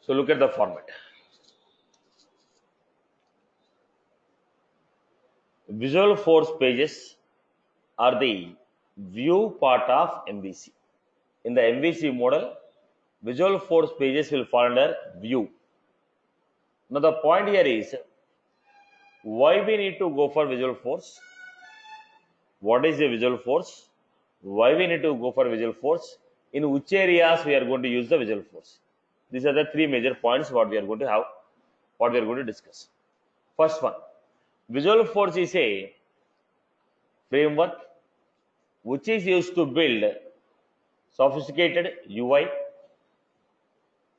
So look at the format. Visual Force pages are the view part of MVC. In the MVC model, Visual Force pages will fall under view. Now the point here is why we need to go for Visual Force. What is the Visual Force? Why we need to go for Visual Force? In which areas we are going to use the Visual Force? These are the three major points what we are going to have, what we are going to discuss. First one, Visual Force is a framework which is used to build sophisticated UI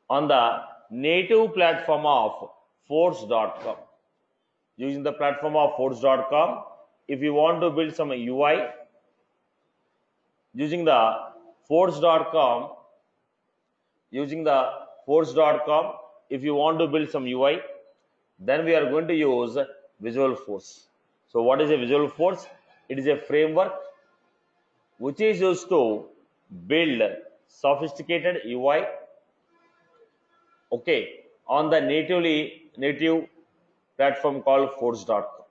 on the native platform of Force.com. Using the platform of Force.com, if you want to build some UI using the Force.com, if you want to build some UI, then we are going to use Visual Force. So what is a Visual Force? It is a framework which is used to build sophisticated UI, okay, on the native platform called Force.com.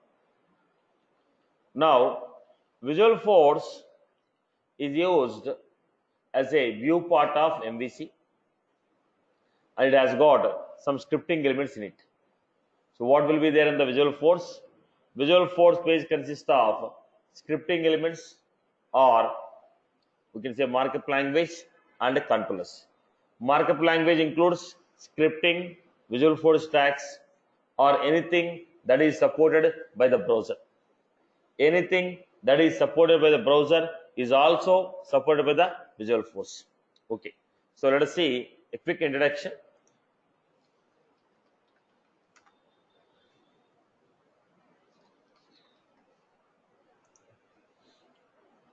Now, Visual Force is used as a view part of MVC, and it has got some scripting elements in it. So what will be there in the Visual Force? Visual Force page consists of scripting elements, or we can say markup language and controllers. Markup language includes scripting, Visual Force tags, or anything that is supported by the browser. Anything that is supported by the browser is also supported by the Visual Force. Okay, so let us see a quick introduction.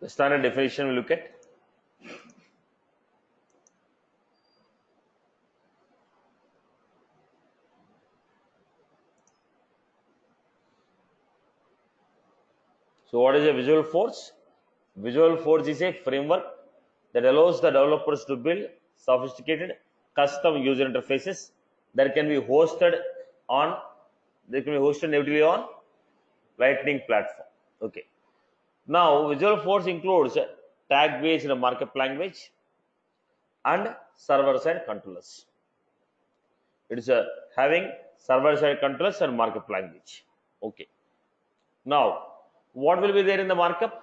The standard definition we look at. So what is a Visual Force? Visual Force is a framework that allows the developers to build sophisticated custom user interfaces that can be hosted natively on Lightning platform. Okay. Now Visual Force includes tag based markup language and server side controllers. It is having server side controllers and markup language. Okay. Now what will be there in the markup?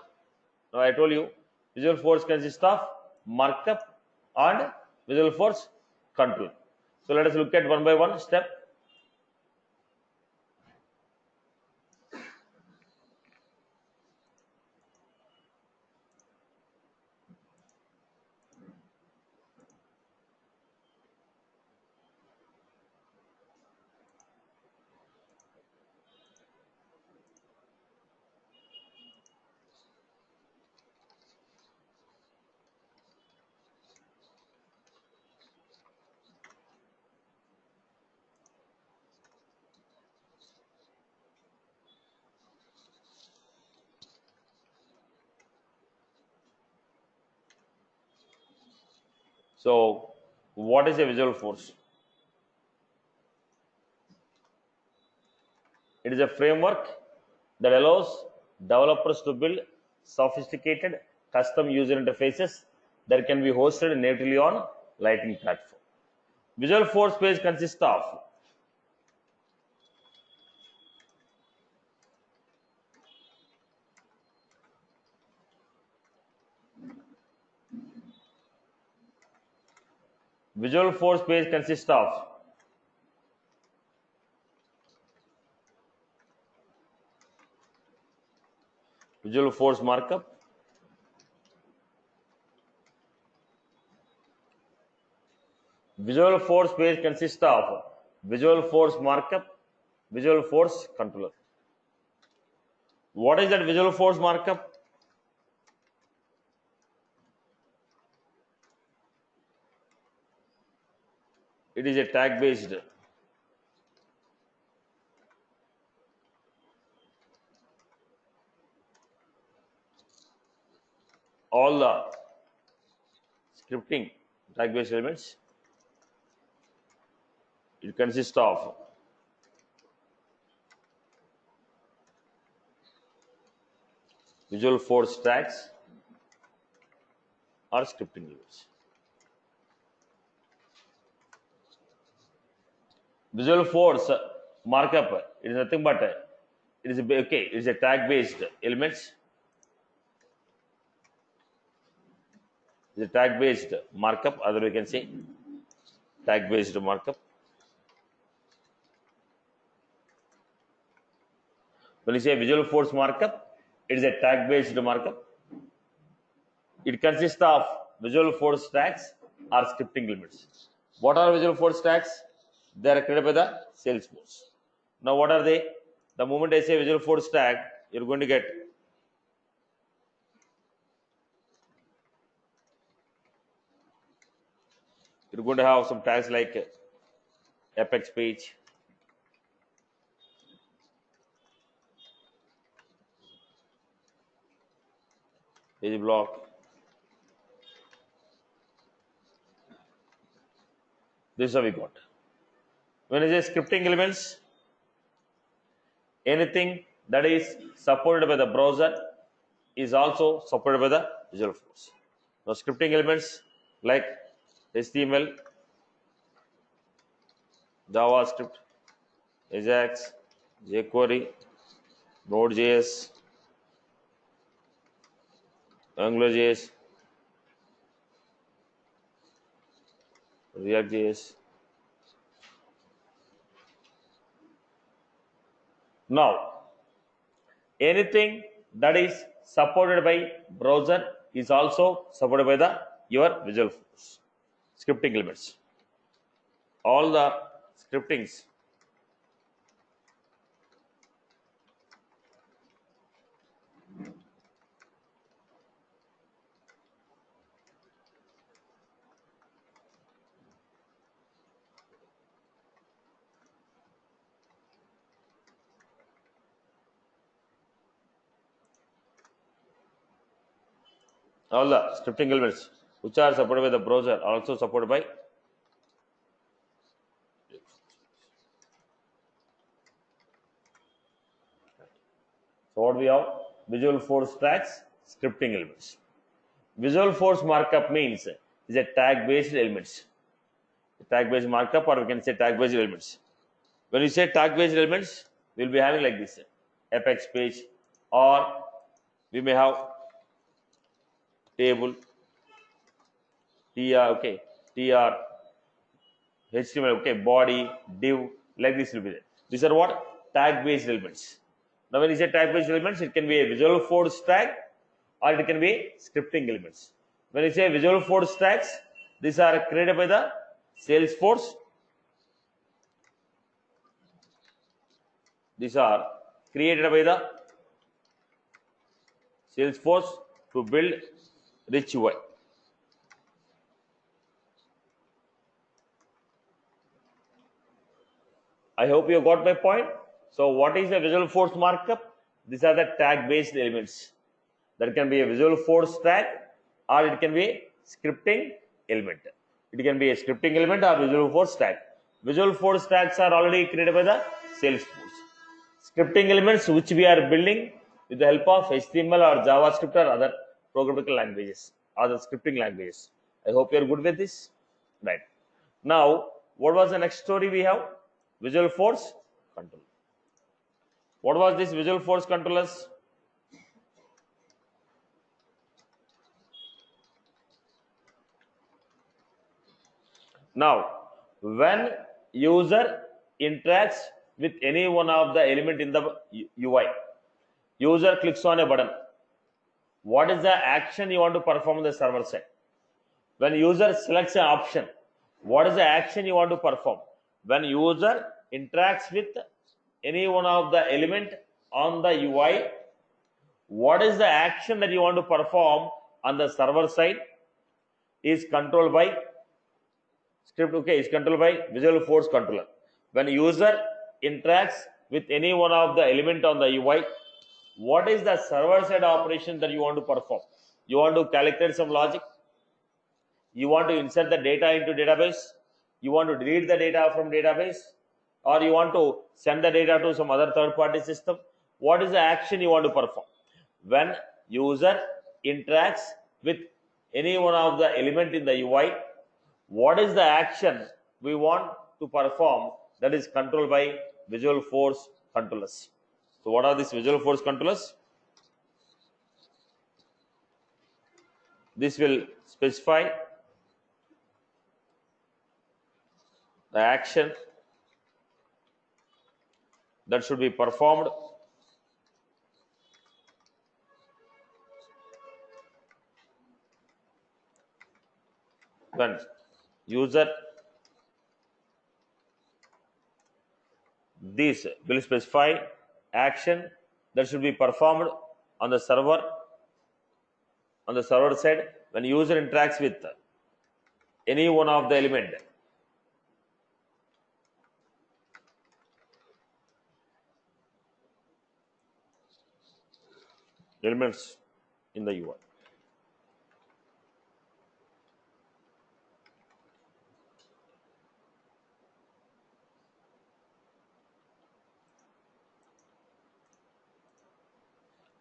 Now I told you Visual Force consists of markup and Visual Force control. So let us look at one by one step. So what is a Visual Force? It is a framework that allows developers to build sophisticated custom user interfaces that can be hosted natively on Lightning platform. Visual Force page consists of Visual Force page consists of Visual Force markup, Visual Force page consists of Visual Force markup, Visual Force controller. What is that Visual Force markup? It is a tag based all the scripting tag based elements It consists of Visualforce tags or scripting units. Visualforce markup, it is nothing but it is okay. It is a tag based elements. It is a tag based markup. Other we can say tag based markup. When you say Visualforce markup, it is a tag based markup. It consists of Visualforce tags or scripting elements. What are Visualforce tags? They are created by the Salesforce. Now, what are they? The moment I say Visualforce tag, you're going to get you're going to have some tags like Apex page, page block. This is how we got. When I say scripting elements, anything that is supported by the browser is also supported by the Visualforce. Now, scripting elements like HTML, JavaScript, Ajax, jQuery, Node.js, AngularJS, React.js. Now, anything that is supported by browser is also supported by your Visualforce scripting elements. All the scriptings all the scripting elements which are supported by the browser are also supported by so what we have Visualforce tags, scripting elements. Visualforce markup means is a tag based elements. Tag based markup, or we can say tag based elements. When you say tag based elements, we will be having like this Apex page, or we may have table, tr, HTML, body, div, like this will be there. These are what? Tag based elements. Now, when you say tag based elements, it can be a Visualforce tag or it can be scripting elements. When you say Visualforce tags, these are created by the Salesforce. These are created by the Salesforce to build rich UI. I hope you got my point. So, what is a Visualforce markup? These are the tag based elements. That can be a Visualforce tag or it can be a scripting element. It can be a scripting element or Visualforce tag. Visualforce tags are already created by the Salesforce. Scripting elements which we are building with the help of HTML or JavaScript or other programming languages or the scripting languages. I hope you are good with this. Right. Now, what was the next story we have? Visualforce controller. What was this Visualforce controllers? Now, when user interacts with any one of the element in the UI, user clicks on a button. What is the action you want to perform on the server side? When user selects an option, what is the action you want to perform? When user interacts with any one of the element on the UI, what is the action that you want to perform on the server side is controlled by script, is controlled by Visualforce controller. When user interacts with any one of the element on the UI, what is the server side operation that you want to perform? You want to calculate some logic, you want to insert the data into database, You want to delete the data from database, or you want to send the data to some other third-party system? What is the action you want to perform? When user interacts with any one of the element in the UI, what is the action we want to perform that is controlled by Visual Force controllers? So what are these Visual Force controllers? This will specify the action that should be performed when user, this will specify action that should be performed on the server side when user interacts with any one of the elements in the UI.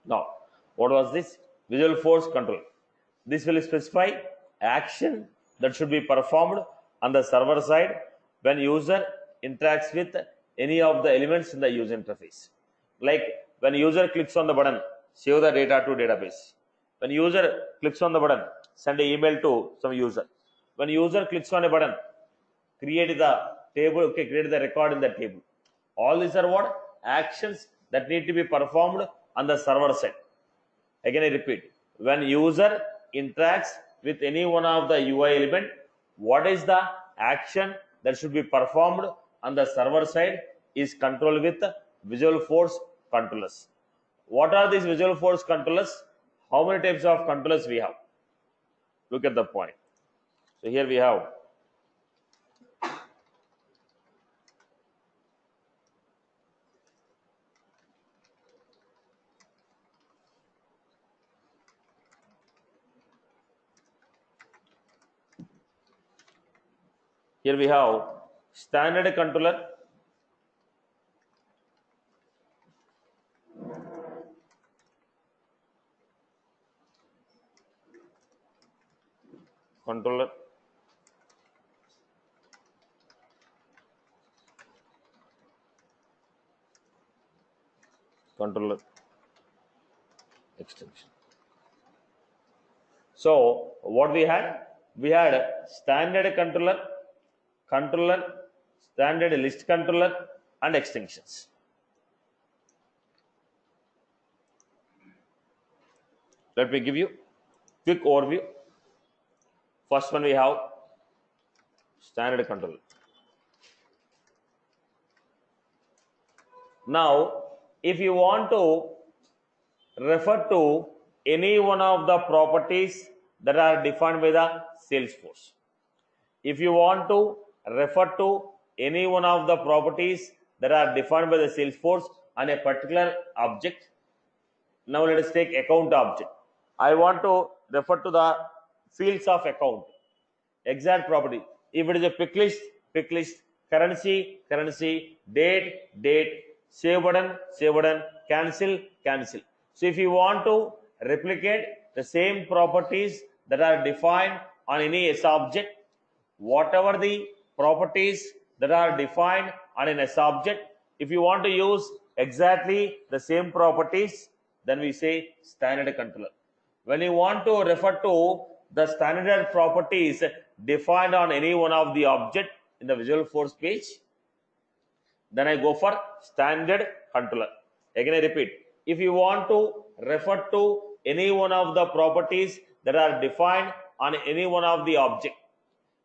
Now, what was this? Visual Force control. This will specify action that should be performed on the server side when user interacts with any of the elements in the user interface. Like when user clicks on the button, save the data to database. When user clicks on the button, send an email to some user. When user clicks on a button, create the table, okay, create the record in the table. All these are what? Actions that need to be performed on the server side. Again, I repeat, when user interacts with any one of the UI element, what is the action that should be performed on the server side is controlled with Visual Force controllers. What are these Visual Force controllers? How many types of controllers we have? Look at the point. So here we have standard controller, controller extension. So what we had? We had standard controller, standard list controller, and extensions. Let me give you quick overview. First one we have standard controller. Now, if you want to refer to any one of the properties that are defined by the Salesforce, if you want to refer to any one of the properties that are defined by the Salesforce on a particular object, now let us take account object. I want to refer to the fields of account, exact property. If it is a pick list, currency, date, save button, cancel. So if you want to replicate the same properties that are defined on any S object, whatever the properties that are defined on an S object, if you want to use exactly the same properties, then we say standard controller. When you want to refer to the standard properties defined on any one of the object in the Visual Force page, then I go for standard controller. Again, I repeat, if you want to refer to any one of the properties that are defined on any one of the object,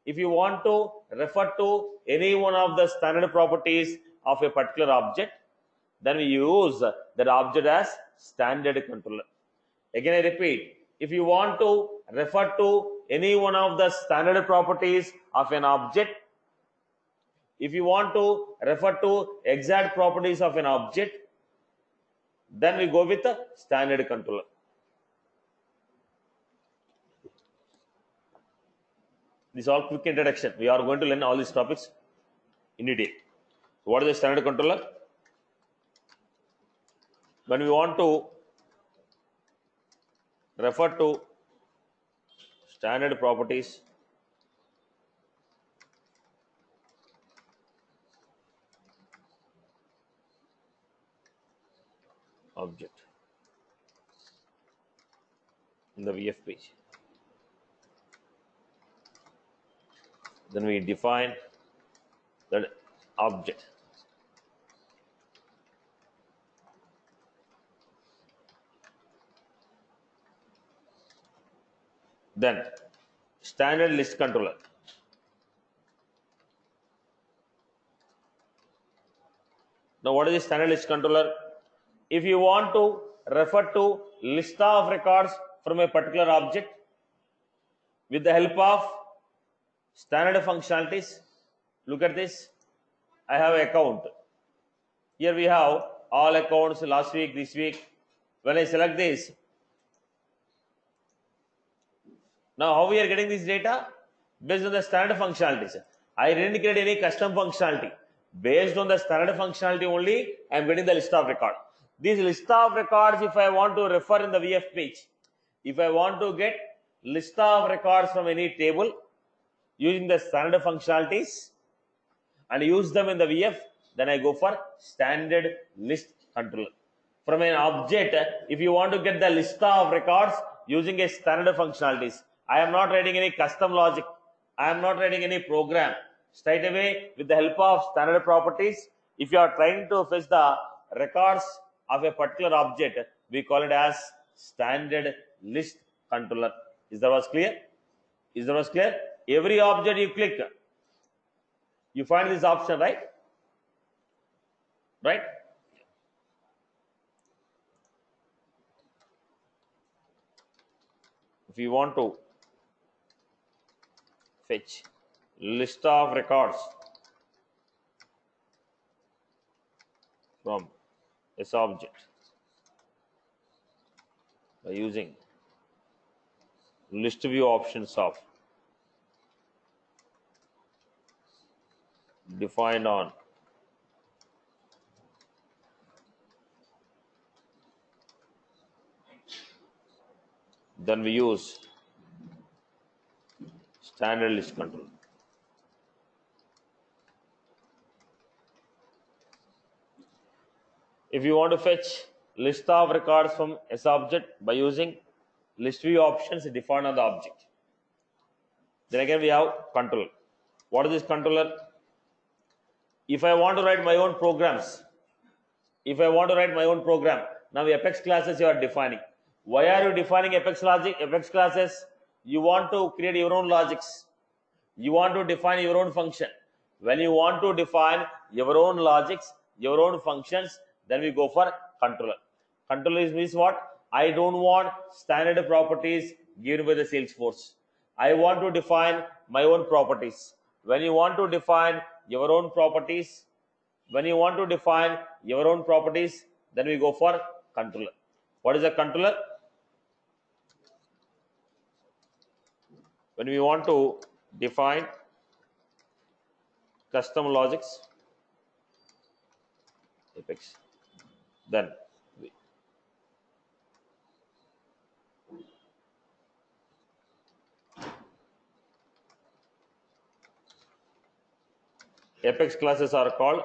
if you want to refer to any one of the standard properties of a particular object, then we use that object as standard controller. Again, I repeat, if you want to refer to any one of the standard properties of an object, if you want to refer to exact properties of an object, then we go with the standard controller. This is all quick introduction. We are going to learn all these topics in detail. What is a standard controller? When we want to refer to standard properties, object in the VF page, then we define that object. Then standard list controller. Now what is the standard list controller? If you want to refer to list of records from a particular object with the help of standard functionalities, look at this. I have account. Here we have all accounts last week, this week. When I select this, now how we are getting this data? Based on the standard functionalities. I didn't create any custom functionality. Based on the standard functionality only, I am getting the list of record. This list of records, if I want to refer in the VF page, if I want to get list of records from any table using the standard functionalities and use them in the VF, then I go for standard list controller. From an object, if you want to get the list of records using a standard functionalities, I am not writing any custom logic. I am not writing any program. Straight away, with the help of standard properties, if you are trying to fetch the records of a particular object, we call it as standard list controller. Is that was clear? Is that was clear? Every object you click, you find this option, right? Right? If you want to fetch list of records from this object by using list view options of defined on then we use standard list control. If you want to fetch list of records from S object by using list view options defined on the object, then again we have controller. What is this controller? If I want to write my own programs, now Apex classes you are defining. Why are you defining Apex classes? You want to create your own logics. You want to define your own function. When you want to define your own logics, your own functions, then we go for controller. Controller means what? I don't want standard properties given by the Salesforce. I want to define my own properties. When you want to define your own properties, then we go for controller. What is a controller? When we want to define custom logics, Apex, then Apex classes are called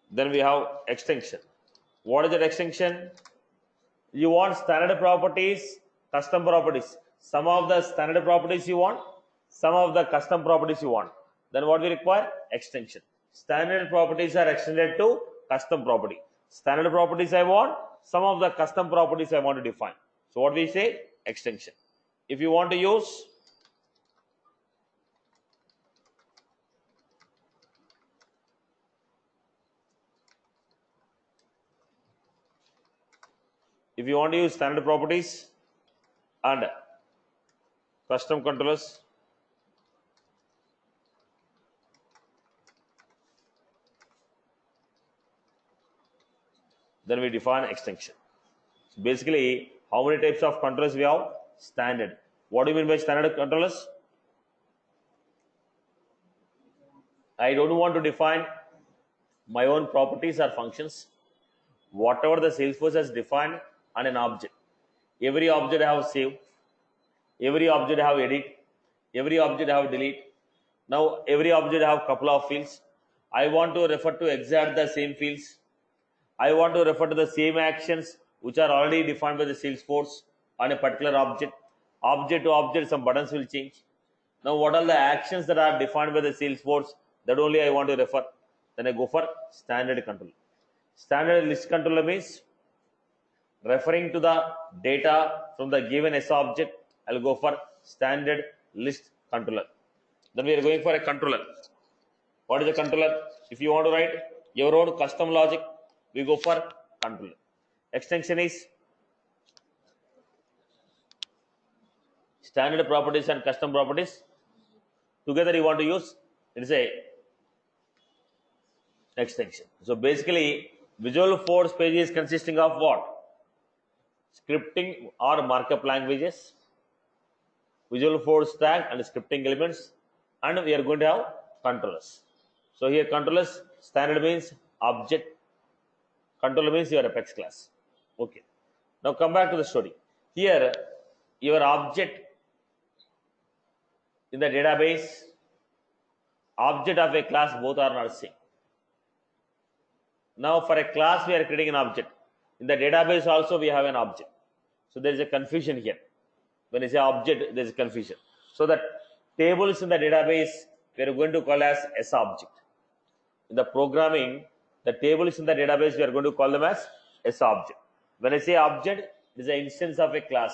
then we have extension. What is that extension? You want standard properties, custom properties. Some of the standard properties you want, some of the custom properties you want. Then what we require? Extension. Standard properties are extended to custom property. Standard properties I want, some of the custom properties I want to define. So what we say? Extension. If you want to use standard properties and custom controllers, Then we define extension. So basically, how many types of controllers we have? Standard. What do you mean by standard controllers? I don't want to define my own properties or functions. Whatever the Salesforce has defined on an object. Every object I have save, every object I have edit, every object I have delete. Now every object I have couple of fields. I want to refer to exact the same fields. I want to refer to the same actions which are already defined by the Salesforce on a particular object. Object to object, some buttons will change. Now what are the actions that are defined by the Salesforce? That only I want to refer. Then I go for standard control. Standard list controller means referring to the data from the given S object. I'll go for standard list controller. Then we are going for a controller. What is a controller? If you want to write your own custom logic, we go for controller. Extension is standard properties and custom properties. Together you want to use, it is a extension. So basically, Visual Force page is consisting of what? Scripting or markup languages, Visual Force tag and scripting elements, and we are going to have controllers. So here controllers, standard means object, controller means your Apex class. Okay. Now come back to the story. Here, your object in the database, object of a class, both are not same. Now for a class we are creating an object. In the database also we have an object. So there is a confusion here. When you say object, there is a confusion. So the tables in the database we are going to call as S object. In the programming, the tables in the database we are going to call them as S object. When I say object, it is an instance of a class.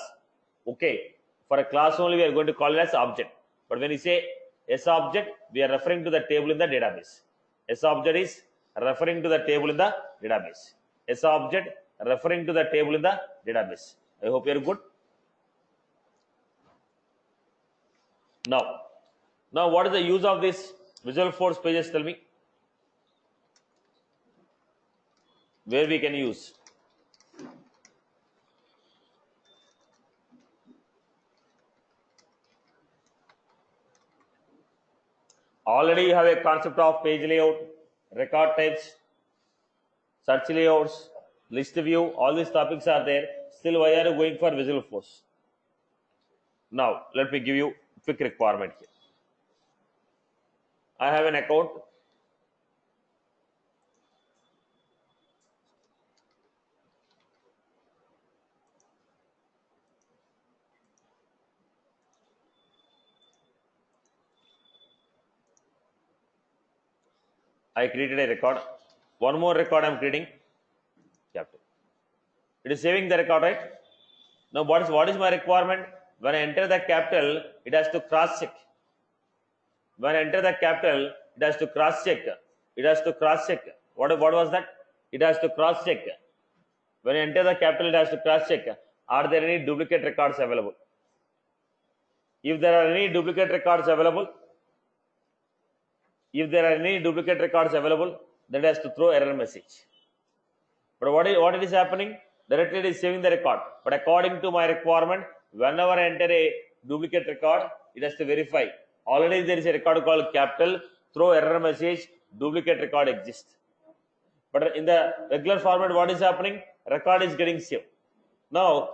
Okay. For a class only we are going to call it as object. But when you say S object, we are referring to the table in the database. S object is referring to the table in the database. S object referring to the table in the database. I hope you are good. Now what is the use of this Visual Force pages? Tell me. Where we can use? Already you have a concept of page layout, record types, search layouts, list view, all these topics are there. Still, why are you going for Visual Force? Now, let me give you a quick requirement here. I have an account. I created a record. One more record I am creating. Capital. It is saving the record, right? Now what is my requirement? When I enter the capital, it has to cross check. When I enter the capital, it has to cross check. It has to cross check. What was that? It has to cross check. When I enter the capital, it has to cross check. Are there any duplicate records available? If there are any duplicate records available, then it has to throw error message. But what it is happening? Directly it is saving the record. But according to my requirement, whenever I enter a duplicate record, it has to verify. Already there is a record called capital, throw error message, duplicate record exists. But in the regular format, what is happening? Record is getting saved. Now,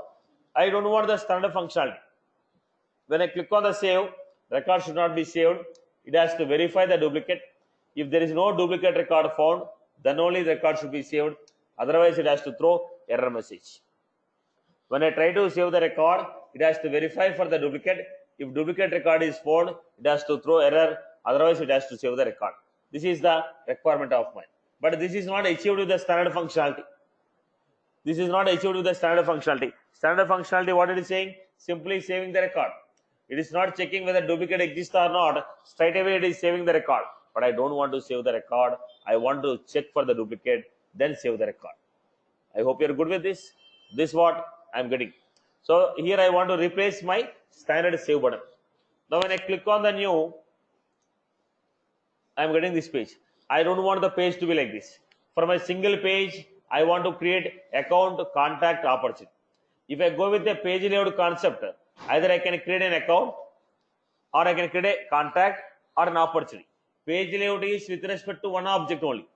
I don't want the standard functionality. When I click on the save, record should not be saved. It has to verify the duplicate. If there is no duplicate record found, then only the record should be saved. Otherwise, it has to throw error message. When I try to save the record, it has to verify for the duplicate. If duplicate record is found, it has to throw error. Otherwise, it has to save the record. This is the requirement of mine. But this is not achieved with the standard functionality. Standard functionality, what it is saying? Simply saving the record. It is not checking whether duplicate exists or not. Straight away it is saving the record. But I don't want to save the record. I want to check for the duplicate, then save the record. I hope you are good with this. This what I am getting. So here I want to replace my standard save button. Now when I click on the new, I am getting this page. I don't want the page to be like this. For my single page, I want to create account, contact, opportunity. If I go with a page layout concept, either I can create an account or I can create a contact or an opportunity. Page layout is with respect to one object only.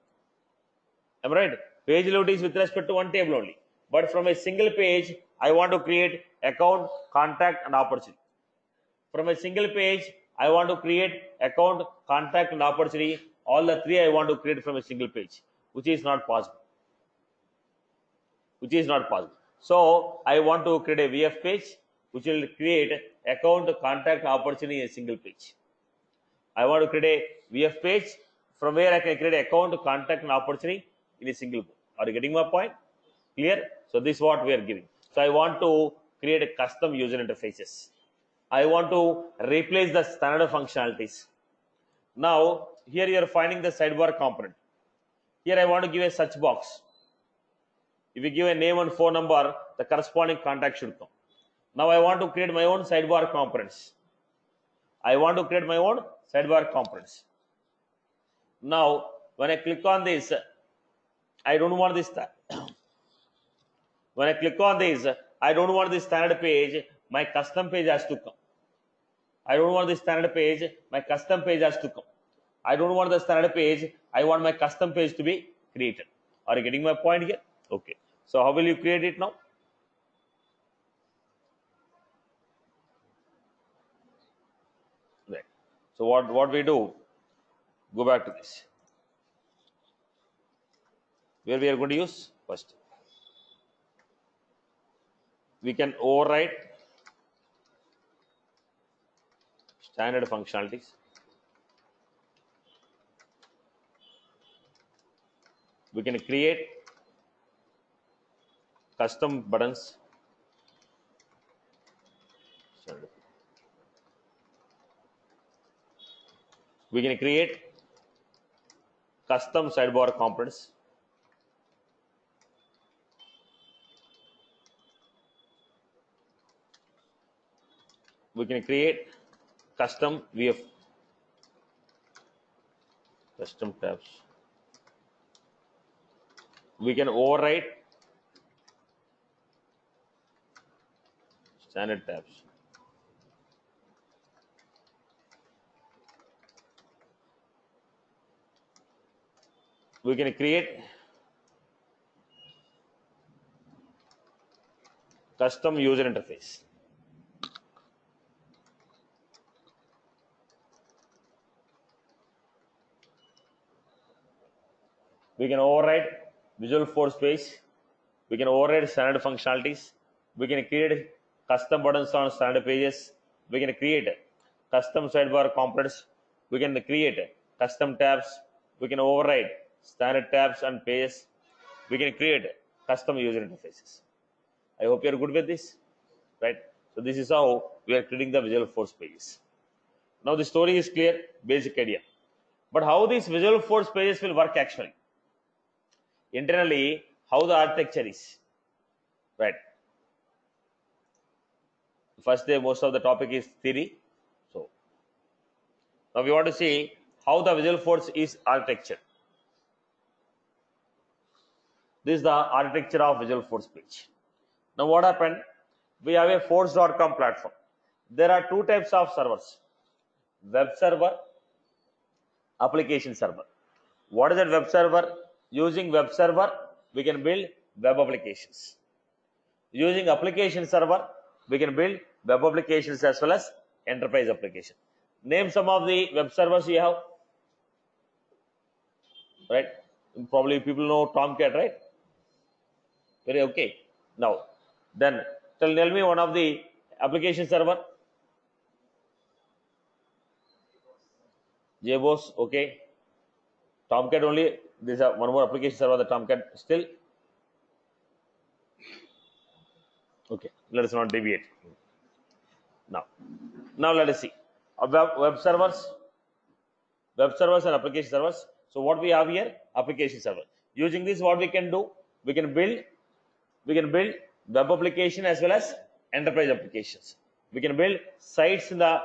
Am I right? Page layout is with respect to one table only. But from a single page, I want to create account, contact, and opportunity. From a single page, I want to create account, contact, and opportunity. All the three I want to create from a single page, which is not possible. So I want to create a VF page, which will create account, contact, opportunity in a single page. I want to create a VF page from where I can create account, contact, and opportunity in a single page. Are you getting my point? Clear? So this is what we are giving. So I want to create a custom user interfaces. I want to replace the standard functionalities. Now here you are finding the sidebar component. Here I want to give a search box. If you give a name and phone number, the corresponding contact should come. Now I want to create my own sidebar components. Now when I click on this, I don't want this. When I click on this, I don't want this standard page. My custom page has to come. I don't want this standard page. My custom page has to come. I don't want the standard page. I want my custom page to be created. Are you getting my point here? Okay. So how will you create it now? Right. So what we do? Go back to this. Where we are going to use first. We can override standard functionalities. We can create custom buttons. We can create custom sidebar components. We can create custom VF, custom tabs. We can override standard tabs. We can create custom user interface. We can override Visualforce page. We can override standard functionalities. We can create custom buttons on standard pages. We can create custom sidebar components. We can create custom tabs. We can override standard tabs and pages. We can create custom user interfaces. I hope you are good with this, right? So this is how we are creating the Visualforce pages. Now the story is clear, basic idea. But how these Visualforce pages will work actually? Internally, how the architecture is, right? First day, most of the topic is theory. So now we want to see how the Visualforce is architecture. This is the architecture of Visualforce page. Now what happened? We have a force.com platform. There are two types of servers: web server, application server. What is that web server? Using web server, we can build web applications. Using application server, we can build web applications as well as enterprise application. Name some of the web servers you have, right? Probably people know Tomcat, right? Very okay. Now, then tell me one of the application server. JBoss, okay. Tomcat only. This is one more application server, the Tomcat still. Okay, let us not deviate. Now let us see web servers and application servers. So what we have here, application server. Using this, what we can do, we can build web application as well as enterprise applications. We can build sites in the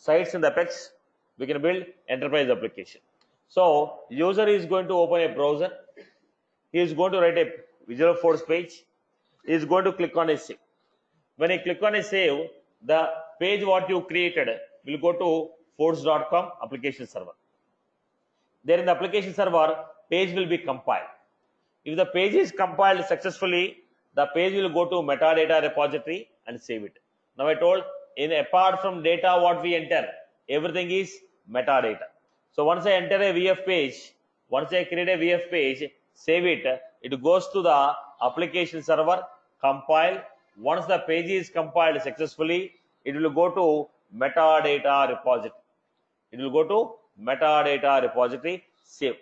Apex. We can build enterprise application. So user is going to open a browser. He is going to write Visual Force page, he is going to click on a save. When you click on a save, the page what you created will go to force.com application server. There in the application server, page will be compiled. If the page is compiled successfully, the page will go to metadata repository and save it. Now I told, apart from data what we enter, everything is metadata. So once I enter a VF page, once I create a VF page, save it, it goes to the application server, compile. Once the page is compiled successfully, it will go to metadata repository. It will go to metadata repository, save.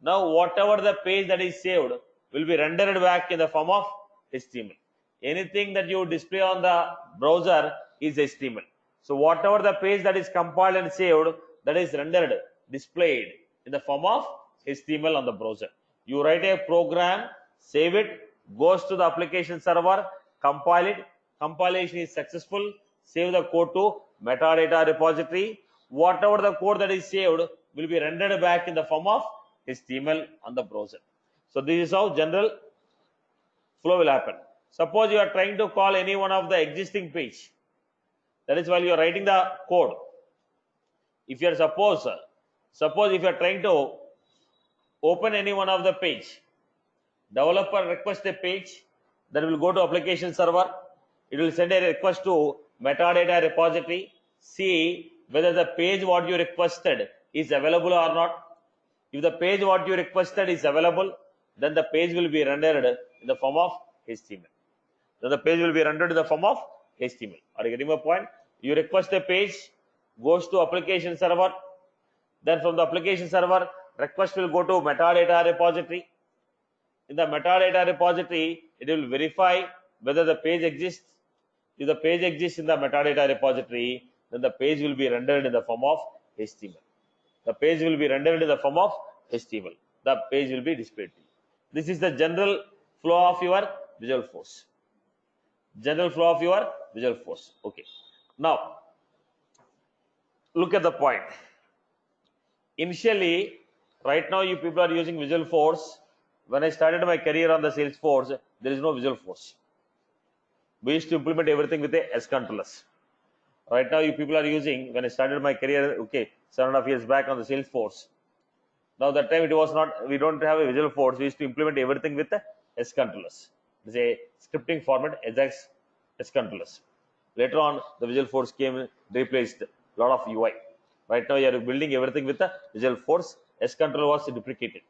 Now whatever the page that is saved will be rendered back in the form of HTML. Anything that you display on the browser is HTML. So whatever the page that is compiled and saved, that is rendered, displayed in the form of HTML on the browser. You write a program, save it, goes to the application server, compile it, compilation is successful, save the code to metadata repository. Whatever the code that is saved will be rendered back in the form of HTML on the browser. So this is how general flow will happen. Suppose you are trying to call any one of the existing page. That is while you are writing the code. If you are suppose if you are trying to open any one of the page, developer request a page, that will go to application server. It will send a request to metadata repository, see whether the page what you requested is available or not. If the page what you requested is available, then the page will be rendered in the form of HTML. Then the page will be rendered in the form of HTML. Are you getting my point? You request a page, goes to application server. Then from the application server, request will go to metadata repository. In the metadata repository, it will verify whether the page exists. If the page exists in the metadata repository, then the page will be rendered in the form of HTML. The page will be rendered in the form of HTML. The page will be displayed. This is the general flow of your Visual Force. General flow of your Visual Force. Okay. Now, look at the point. Initially, right now you people are using Visual Force. When I started my career on the Salesforce, there is no Visual Force. We used to implement everything with a S controllers. Right now you people are using, when I started my career, okay, 7.5 years back on the Salesforce. Now that time it was not, we don't have a Visual Force. We used to implement everything with the S controllers. It's a scripting format, Ajax S controllers. Later on, the Visual Force came, replaced a lot of UI. Right now you are building everything with the Visual Force. S controller was deprecated.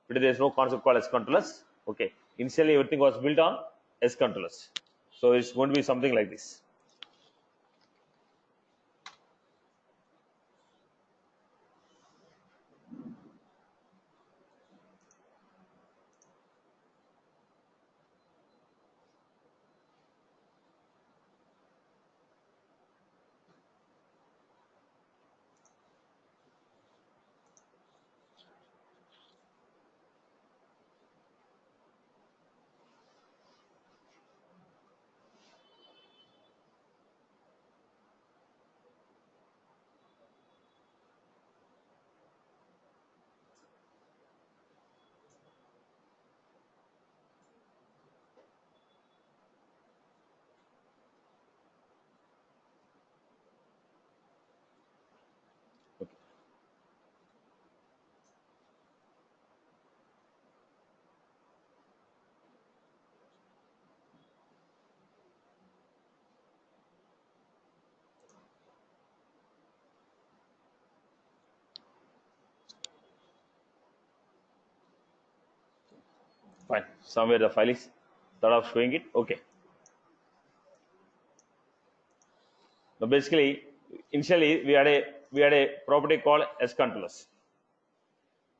Today there is no concept called S controllers. Okay, initially everything was built on S controllers. So it's going to be something like this. Okay. Fine. Somewhere the file is sort of showing it. Okay. Now basically, initially we had a property called S controllers.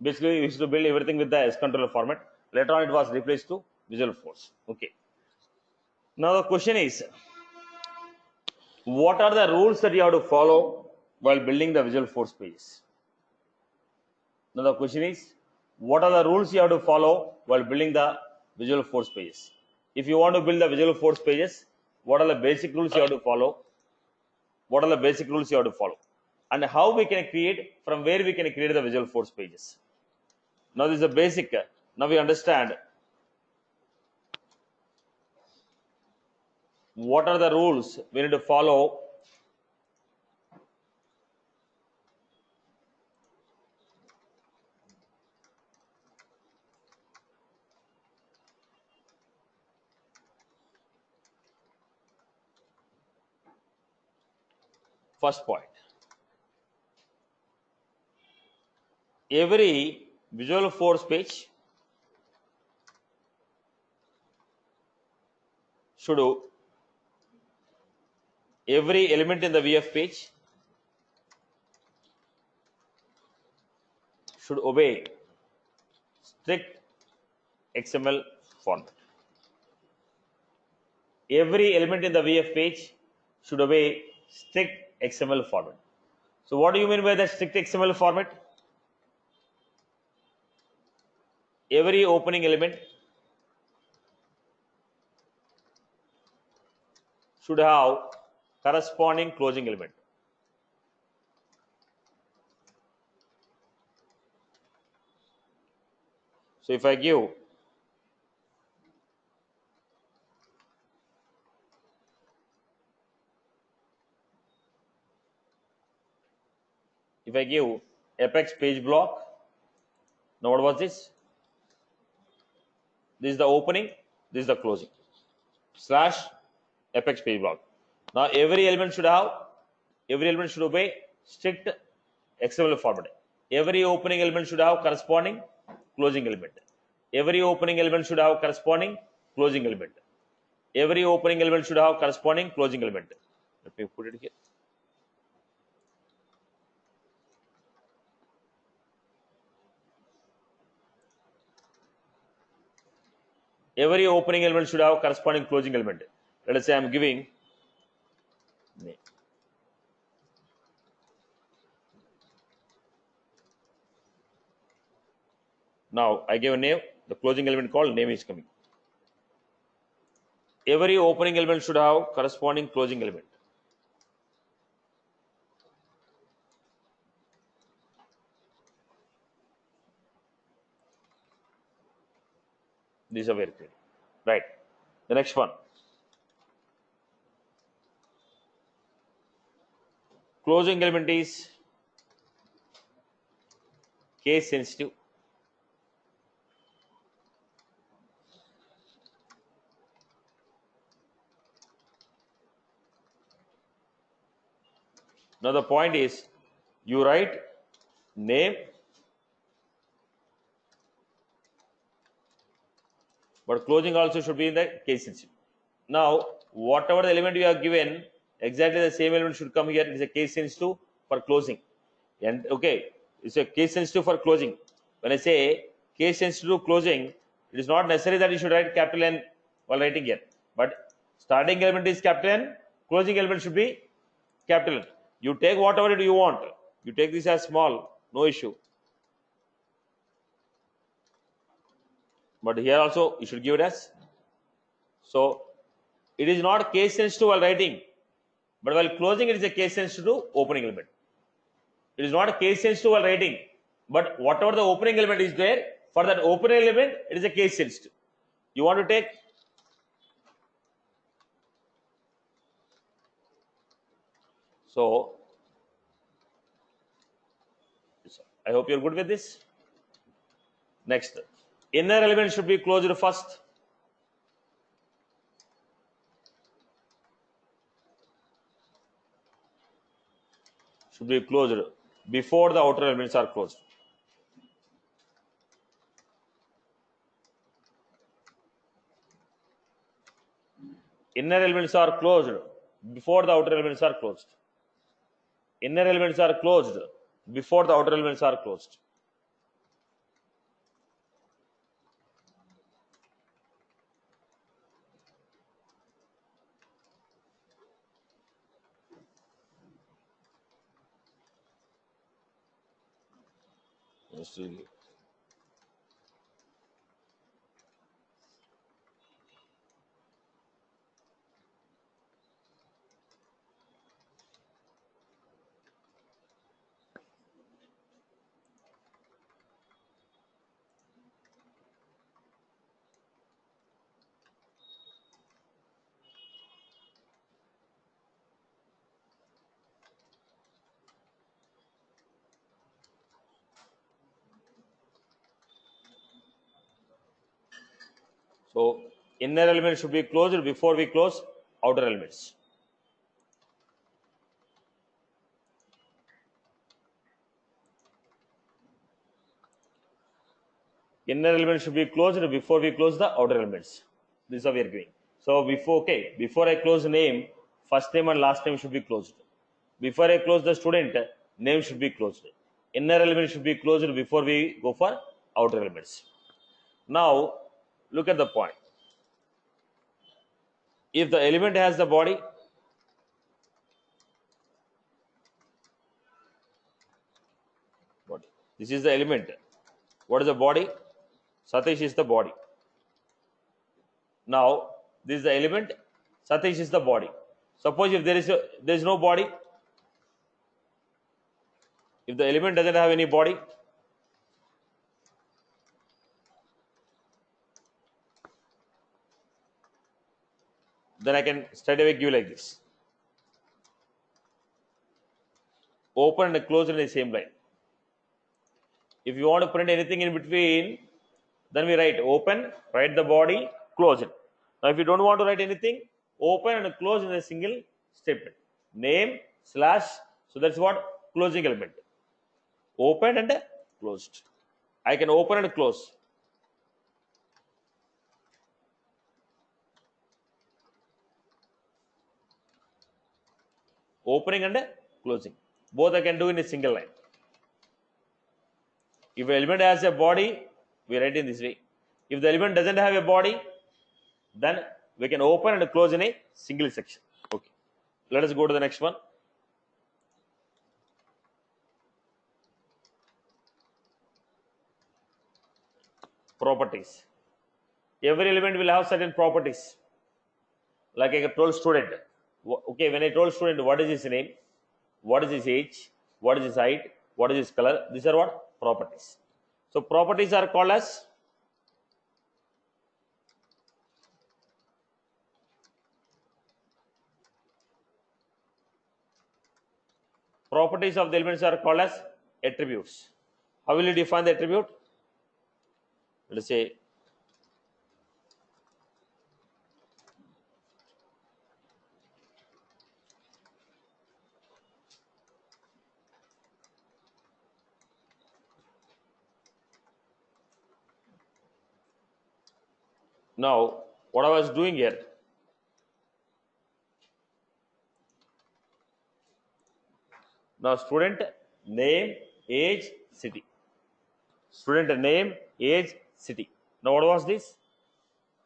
Basically, we used to build everything with the S controller format. Later on, it was replaced to Visual Force. Okay. Now the question is, what are the rules that you have to follow while building the Visual Force pages? Now the question is, what are the rules you have to follow while building the Visual Force pages? If you want to build the Visual Force pages, what are the basic rules you have to follow? What are the basic rules you have to follow? And how we can create, from where we can create the Visual Force pages? Now this is the basic. Now we understand what are the rules we need to follow? First point, every Visualforce page should, every element in the VF page should obey strict XML format. Every element in the VF page should obey strict XML format. So what do you mean by the strict XML format? Every opening element should have corresponding closing element. So if I give apex page block, now what was this? This is the opening, this is the closing, slash apex page block. Now every element should obey strict XML format. Every opening element should have corresponding closing element. Every opening element should have corresponding closing element. Every opening element should have corresponding closing element. Let me put it here. Every opening element should have corresponding closing element. Let us say I am giving name. Now I give a name, the closing element called name is coming. Every opening element should have corresponding closing element. These are very clear. Right. The next one. Closing element is case sensitive. Now the point is, you write name, but closing also should be in the case sensitive. Now whatever the element you have given, exactly the same element should come here. It is a case sensitive for closing, and okay, it's a case sensitive for closing. When I say case sensitive closing, it is not necessary that you should write capital N while writing here, but starting element is capital N, closing element should be capital N. You take whatever you want. You take this as small, no issue. But here also you should give it as. So it is not case sensitive while writing, but while closing it is a case sensitive opening element. It is not a case sensitive while writing, but whatever the opening element is there, for that opening element it is a case sensitive. You want to take. So I hope you're good with this. Next, inner element should be closed first. Should be closed before the outer elements are closed. Inner elements are closed before the outer elements are closed. Inner elements are closed before the outer elements are closed. Let's see. So inner element should be closed before we close outer elements. Inner element should be closed before we close the outer elements. This is how we are doing. So before I close name, first name and last name should be closed. Before I close the student, name should be closed. Inner element should be closed before we go for outer elements. Now look at the point. If the element has the body, this is the element. What is the body? Satish is the body. Now this is the element. Satish is the body. Suppose if there is no body, if the element doesn't have any body, then I can straight away give like this. Open and close in the same line. If you want to print anything in between, then we write open, write the body, close it. Now if you don't want to write anything, open and close in a single statement. Name slash, so that's what closing element. Open and closed. I can open and close. Opening and closing. Both I can do in a single line. If an element has a body, we write in this way. If the element doesn't have a body, then we can open and close in a single section. Okay. Let us go to the next one. Properties. Every element will have certain properties. Like I told student. Okay, when I told student what is his name, what is his age, what is his height, what is his color, these are what? Properties. So properties are called as properties of the elements are called as attributes. How will you define the attribute? Let us say now what I was doing here. Now student name, age, city. Student name, age, city. Now what was this?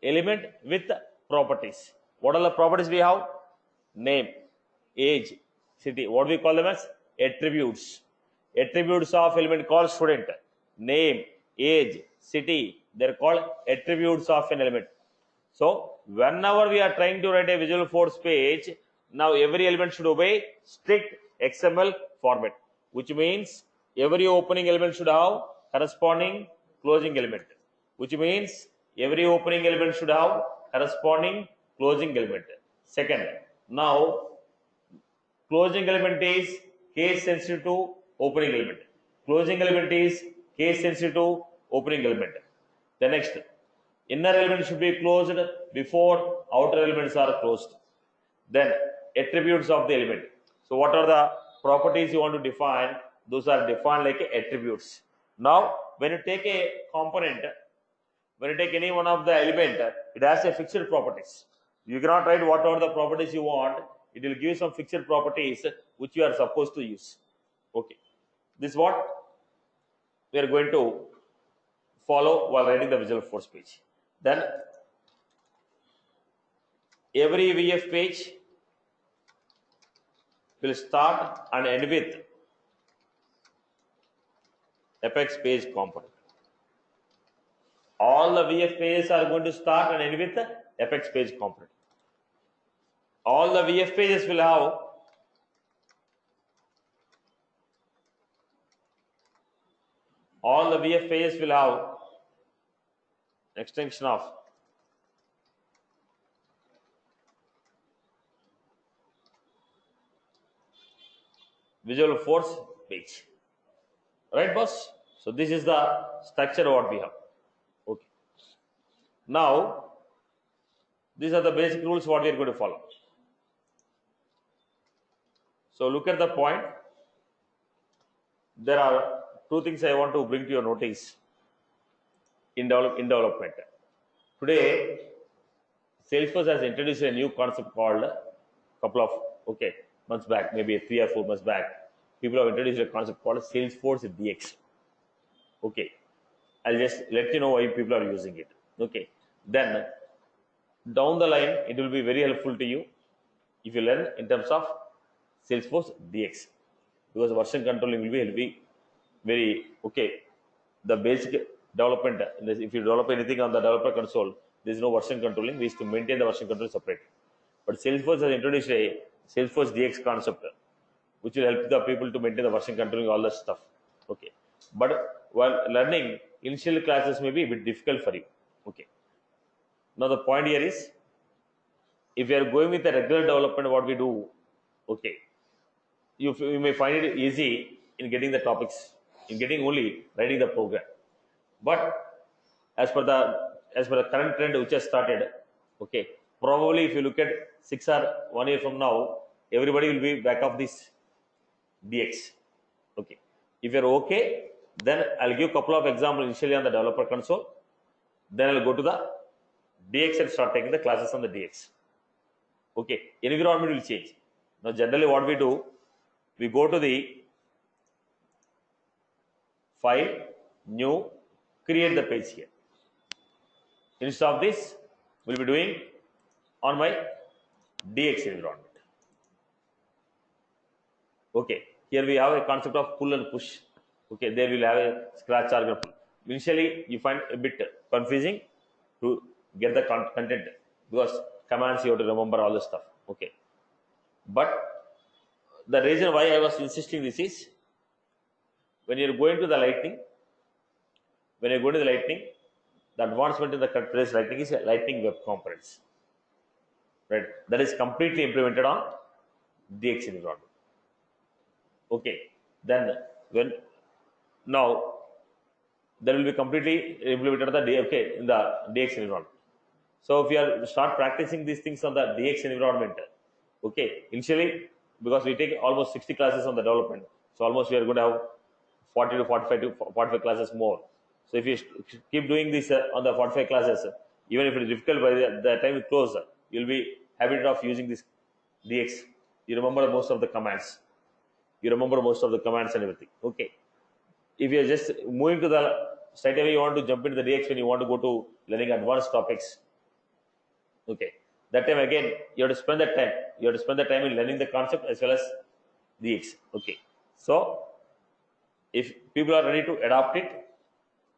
Element with properties. What are the properties we have? Name, age, city. What we call them as attributes. Attributes of element called student. Name, age, city. They're called attributes of an element. So whenever we are trying to write a Visualforce page, now every element should obey strict XML format, which means every opening element should have corresponding closing element, which means every opening element should have corresponding closing element. Second, now closing element is case sensitive to opening element. Closing element is case sensitive to opening element. The next, inner element should be closed before outer elements are closed. Then attributes of the element. So what are the properties you want to define? Those are defined like attributes. Now when you take a component, when you take any one of the element, it has a fixed properties. You cannot write whatever the properties you want. It will give some fixed properties which you are supposed to use. Okay, this is what we are going to follow while writing the Visualforce page. Then every VF page will start and end with Apex page component. All the VF pages are going to start and end with the Apex page component. All the VF pages will have extension of Visualforce page. Right, boss? So this is the structure what we have. Okay. Now These are the basic rules what we are going to follow. So look at the point. There are two things I want to bring to your notice in development. Today, Salesforce has introduced a new concept called couple of months back, maybe 3 or 4 months back. People have introduced a concept called Salesforce DX. Okay, I'll just let you know why people are using it. Okay, then down the line, it will be very helpful to you if you learn in terms of Salesforce DX, because version controlling will be helping very the basic development. If you develop anything on the developer console, there is no version controlling. We used to maintain the version control separate. But Salesforce has introduced a Salesforce DX concept, which will help the people to maintain the version controlling all the stuff. Okay, but while learning, initial classes may be a bit difficult for you. Okay, now the point here is, if you are going with the regular development, what we do, you may find it easy in getting the topics, in getting only writing the program. But as per the current trend which has started, probably if you look at 6 or 1 year from now, everybody will be back of this DX. Okay, if you're okay, then I'll give a couple of examples initially on the developer console. Then I'll go to the DX and start taking the classes on the DX. Okay, environment will change. Now, generally, what we do, we go to the file, new, create the page here. Instead of this, we'll be doing on my DX environment. Okay, here we have a concept of pull and push. Okay, there we'll have a scratch or pull. Initially, you find a bit confusing to get the content, because commands you have to remember all the stuff. Okay, but the reason why I was insisting this is, when you're going to the Lightning, the advancement in the today's Lightning is Lightning Web Components, right? That is completely implemented on DX environment. Okay, then now that will be completely implemented on the in the DX environment. So if you start practicing these things on the DX environment, initially, because we take almost 60 classes on the development, so almost we are going to have 40 to 45 classes more. So if you keep doing this on the 45 classes, even if it is difficult, by the time you close, you'll be habituated of using this DX. You remember most of the commands. And everything. Okay. If you are just moving to the straight away, you want to jump into the DX when you want to go to learning advanced topics. Okay. That time again, you have to spend that time. You have to spend the time in learning the concept as well as DX. Okay. So if people are ready to adopt it,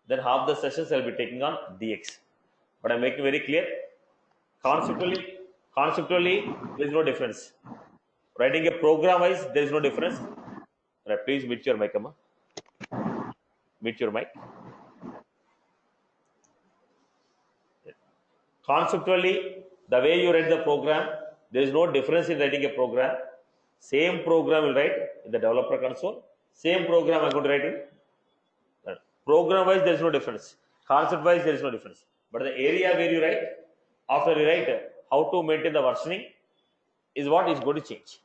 then half the sessions I'll be taking on DX. But I'm making very clear, conceptually there is no difference. Writing a program wise, there is no difference. Right, please mute your mic, Amma. Mute your mic. Conceptually, the way you write the program, there is no difference in writing a program. Same program will write in the developer console. Same program I'm going to write in. Program wise, there is no difference. Concept wise, there is no difference. But the area where you write, after you write how to maintain the versioning, is what is going to change.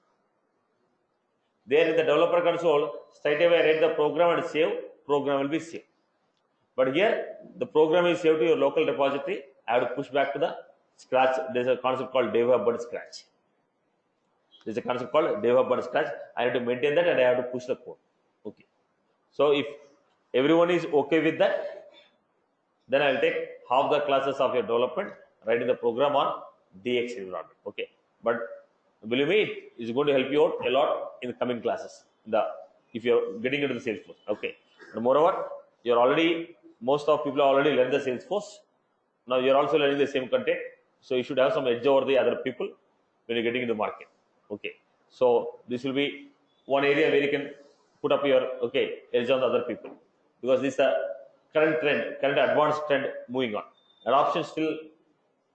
There in the developer console, straight away I write the program and save, program will be saved. But here, the program is saved to your local repository. I have to push back to the scratch. There is a concept called dev hub and scratch. There is a concept called dev hub and scratch. I have to maintain that and I have to push the code. Okay. So if everyone is okay with that, then I will take half the classes of your development, writing the program on DX environment. Okay. But believe me, it is going to help you out a lot in the coming classes. If you are getting into the Salesforce. Okay. And moreover, most of people already learned the Salesforce. Now you are also learning the same content. So you should have some edge over the other people when you're getting into the market. Okay. So this will be one area where you can put up your edge on the other people, because this is the current advanced trend moving on. Adoption still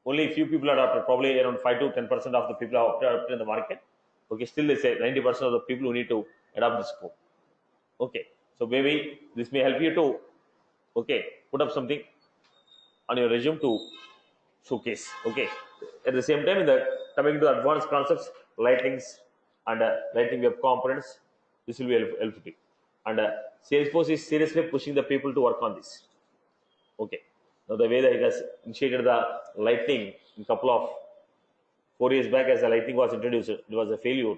only a few people adopted, probably around 5 to 10% of the people are adopted in the market. Okay, still they say 90% of the people who need to adopt this code. Okay, so maybe this may help you to put up something on your resume to showcase. Okay, At the same time, in the coming to advanced concepts, lightnings and lightning web components, this will be helpful. And Salesforce is seriously pushing the people to work on this. Okay. Now the way that it has initiated the lightning in couple of 4 years back, as the lightning was introduced, it was a failure.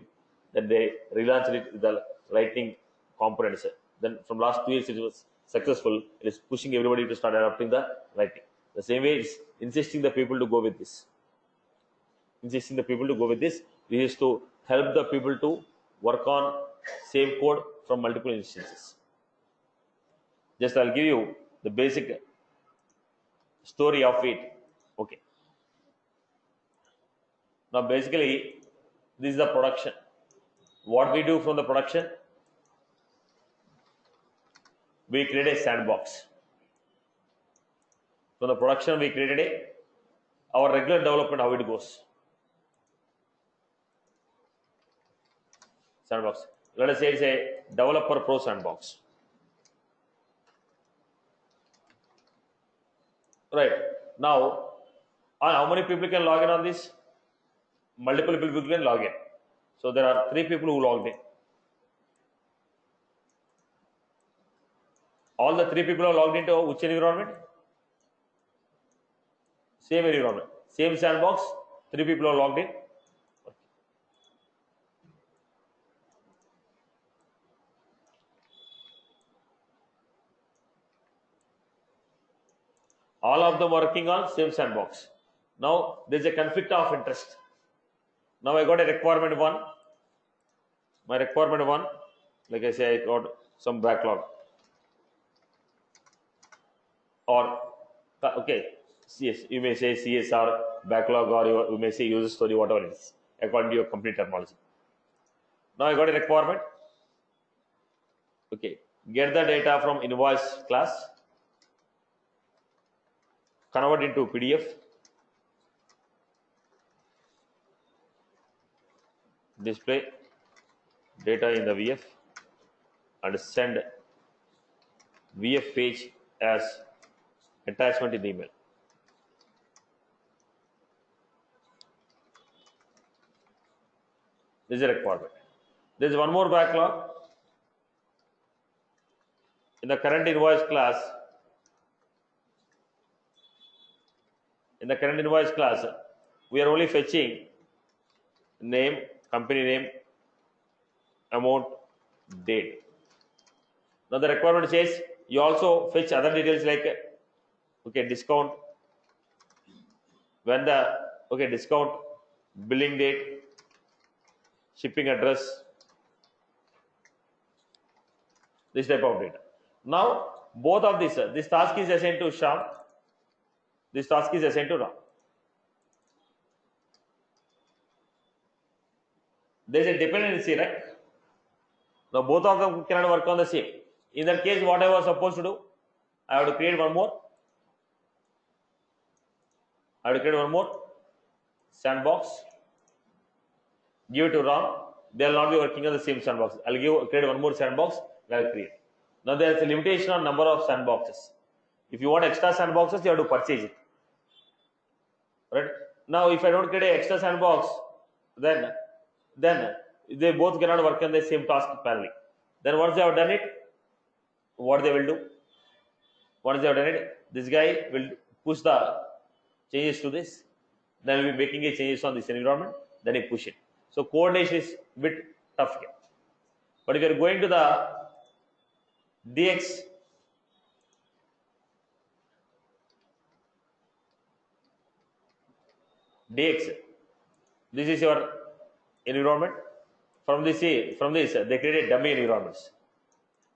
Then they relaunched it with the lightning components. Then from last 2 years it was successful. It is pushing everybody to start adopting the lightning. The same way it's insisting the people to go with this. This is to help the people to work on same code from multiple instances. Just I'll give you the basic story of it. Okay. Now basically this is the production. What we do from the production, we create a sandbox. From the production we created our regular development, how it goes. Sandbox. Let us say it's a developer pro sandbox. Right. Now, how many people can log in on this? Multiple people can log in. So there are 3 people who logged in. All the 3 people are logged into which environment? Same environment. Same sandbox. 3 people are logged in. All of them working on same sandbox. Now there is a conflict of interest. Now I got a requirement 1. My requirement 1, like I say, I got some backlog. Or okay, yes, you may say CSR backlog, or you may say user story, whatever it is, according to your complete terminology. Now I got a requirement. Okay, get the data from invoice class, convert into PDF, display data in the VF, and send VF page as attachment in the email. This is a requirement. There is one more backlog. In the current invoice class, we are only fetching name, company name, amount, date. Now the requirement says you also fetch other details like discount, when the discount, billing date, shipping address, this type of data. Now both of this task is assigned to Shyam, this task is assigned to Ram. There is a dependency, right? Now both of them cannot work on the same. In that case, what I was supposed to do, I have to create one more. Sandbox. Give it to Ram. They will not be working on the same sandbox. I'll create one more sandbox. I'll create. Now there is a limitation on number of sandboxes. If you want extra sandboxes, you have to purchase it. Right? Now, if I don't create an extra sandbox, then they both cannot work on the same task parallelly. Then once they have done it, what they will do? Once they have done it, this guy will push the changes to this. Then we'll be making a changes on this environment. Then he push it. So coordination is a bit tough here. But if you are going to the DX, this is your environment. From this, they created dummy environments.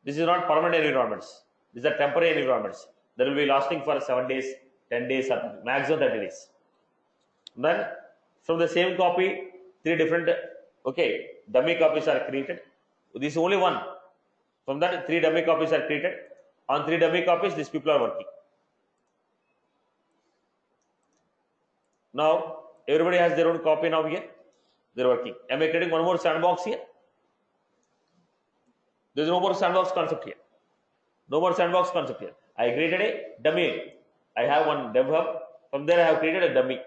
This is not permanent environments. These are temporary environments that will be lasting for 7 days, 10 days, or maximum 30 days. Then, from the same copy, 3 different dummy copies are created. This is only one. From that, 3 dummy copies are created. On 3 dummy copies, these people are working. Now, everybody has their own copy now here. They're working. Am I creating one more sandbox here? There is no more sandbox concept here. I created a dummy. I have one dev hub. From there, I have created a dummy.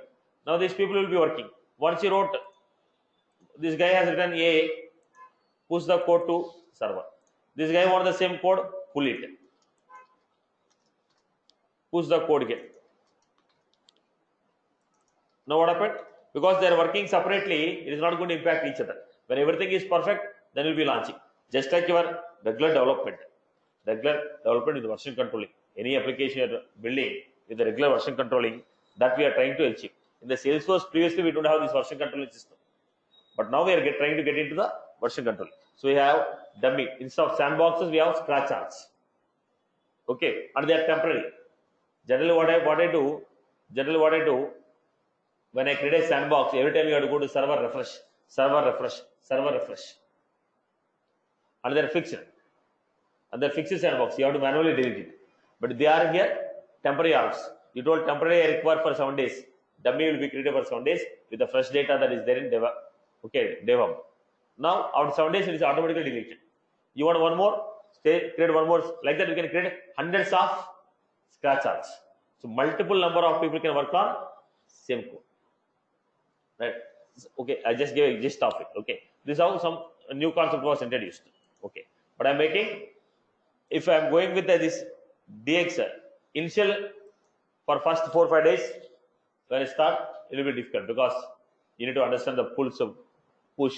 Now these people will be working. Once you wrote, this guy has written A, push the code to server. This guy wants the same code, pull it. Push the code here. Now what happened? Because they are working separately, it is not going to impact each other. When everything is perfect, then we'll be launching. Just like your regular development. Regular development with version controlling. Any application you are building with the regular version controlling, that we are trying to achieve. In the Salesforce, previously we don't have this version controlling system. But now we are trying to get into the version control. So we have dummy. Instead of sandboxes, we have scratch charts. Okay, and they are temporary. Generally, what I do, when I create a sandbox, every time you have to go to server refresh, and they're fixed. And they're fixed sandbox. You have to manually delete it. But they are here temporary arcs. You told temporary I require for 7 days. Dummy will be created for 7 days with the fresh data that is there in Deva. Okay, DevHub. Now after 7 days it is automatically deleted. You want one more? Create one more. Like that, you can create hundreds of scratch arcs. So multiple number of people can work on same code. Right? Okay, I just gave a gist of it. Okay, this is how some new concept was introduced. Okay, but I'm making. If I'm going with this DX initial for first 4 or 5 days, when I start, it will be difficult because you need to understand the pulse of push.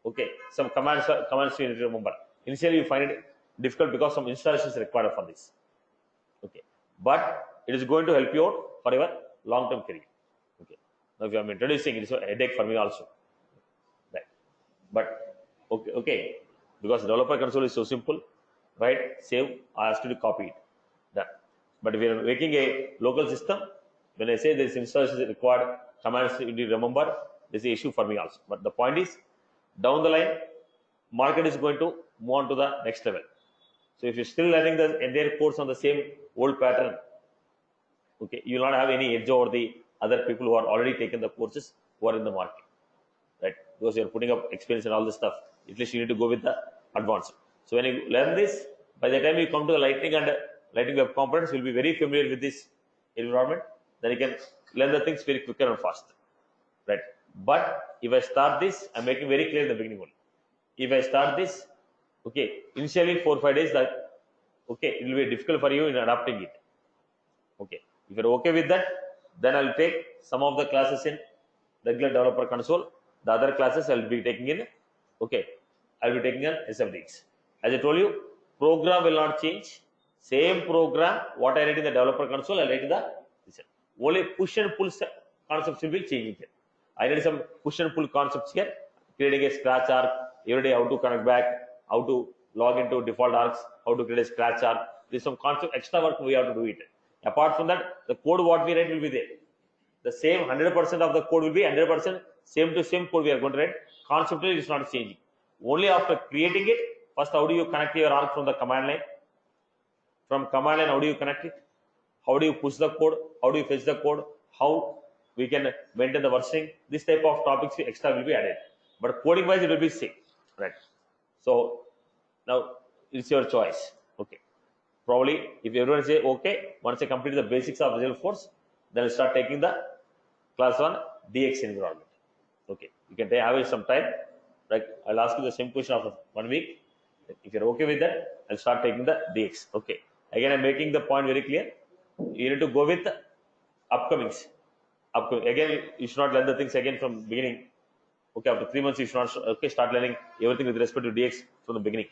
Okay, some commands you need to remember. Initially, you find it difficult because some installation is required for this. Okay, but it is going to help you out for your long-term career. Okay, now if I'm introducing, it is a headache for me also. Right, but okay, because developer console is so simple. Right, save, I asked you to copy it. Done. But if you are making a local system, when I say this installation is required, commands you need to remember, this is an issue for me also. But the point is, down the line, market is going to move on to the next level. So if you're still learning the entire course on the same old pattern, okay, you will not have any edge over the other people who are already taken the courses who are in the market. Right? Because you're putting up experience and all this stuff. At least you need to go with the advanced. So when you learn this, by the time you come to the Lightning and Lightning Web Components, you'll be very familiar with this environment. Then you can learn the things very quicker and faster. Right? But if I start this, I'm making very clear in the beginning only. If I start this, okay, initially 4 or 5 days, that okay, it will be difficult for you in adapting it. Okay, if you're okay with that, then I'll take some of the classes in regular developer console. The other classes I'll be taking in. Okay, I'll be taking in SFDX. As I told you, program will not change. Same program, what I write in the developer console, I'll write in the system. Only push and pull concepts will be changing here. I need some push and pull concepts here, creating a scratch arc, every day how to connect back, how to log into default arcs, how to create a scratch arc. There's some concept extra work we have to do it. Apart from that, the code what we write will be there. The same 100% of the code will be 100% same to same code we are going to write. Conceptually, it's not changing. Only after creating it, first, how do you connect your arc from the command line? From command line, how do you connect it? How do you push the code? How do you fetch the code? How we can maintain the versioning? This type of topics extra will be added. But coding wise, it will be same. Right. So now it's your choice. Okay. Probably if everyone say okay, once I complete the basics of Salesforce, then I'll start taking the class on DX environment. Okay. You can have some time. Right. I'll ask you the same question after 1 week. If you're okay with that, I'll start taking the DX. Okay. Again, I'm making the point very clear. You need to go with upcomings. Again, you should not learn the things again from beginning. Okay, after 3 months, you should not start learning everything with respect to DX from the beginning.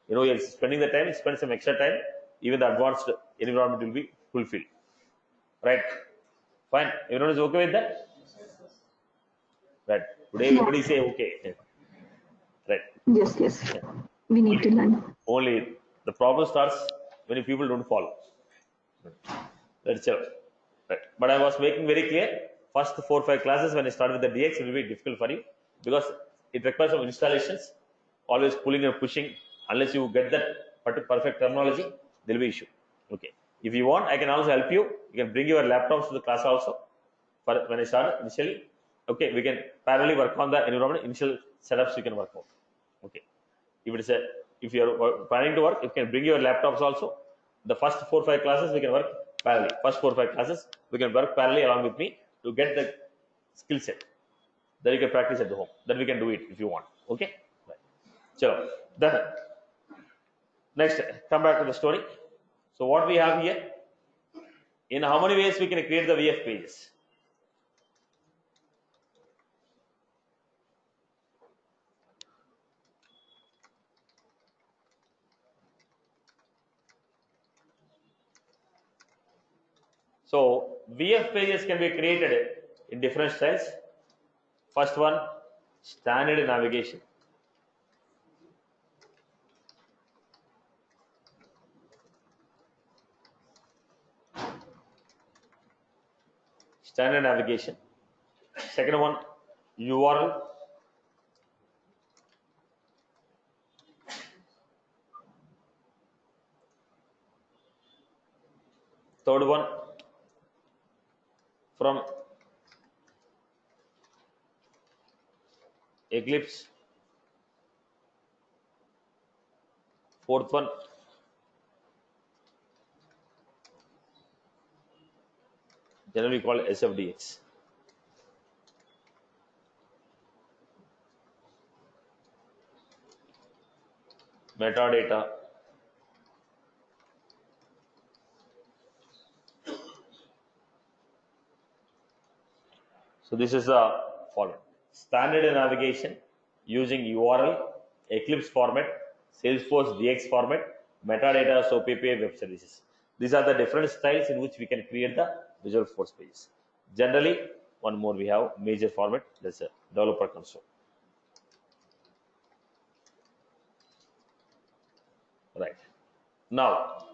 You know, you're spending the time, spend some extra time, even the advanced environment will be fulfilled. Right? Fine. Everyone is okay with that? Right. Today, everybody say okay. Right. Yes. Yeah. We need to learn. Only the problem starts when people don't follow. That's it. Right. But I was making very clear, first 4 or 5 classes when I start with the DX, it will be difficult for you because it requires some installations, always pulling and pushing. Unless you get that perfect terminology, there will be issue. Okay. If you want, I can also help you. You can bring your laptops to the class also. For when I start initially, okay, we can parallelly work on the environment. Initial setups you can work out. Okay. If you are planning to work, you can bring your laptops also. The first 4 or 5 classes we can work parallelly. First 4 or 5 classes we can work parallelly along with me to get the skill set that you can practice at the home. That we can do it if you want. Okay. Right. So then next, come back to the story. So what we have here, in how many ways we can create the VF pages? So VF pages can be created in different styles. First one, standard navigation. Standard navigation. Second one, URL. Third one, from Eclipse. Fourth one, generally called SFDX. Metadata. So this is the following. Standard navigation using URL, Eclipse format, Salesforce DX format, metadata, SOAP API, web services. These are the different styles in which we can create the Visualforce pages. Generally, one more we have major format, that's a developer console. Right. Now,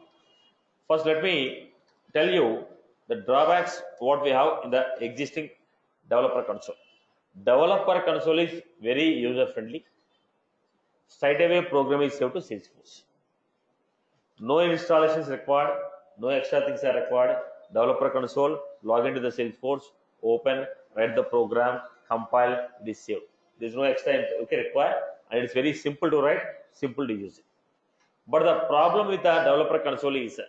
first let me tell you the drawbacks what we have in the existing developer console. Developer console is very user friendly. Straight away program is saved to Salesforce. No installations required, no extra things are required. Developer console, log into the Salesforce, open, write the program, compile, it is saved. There is no extra required, and it is very simple to write, simple to use it. But the problem with the developer console is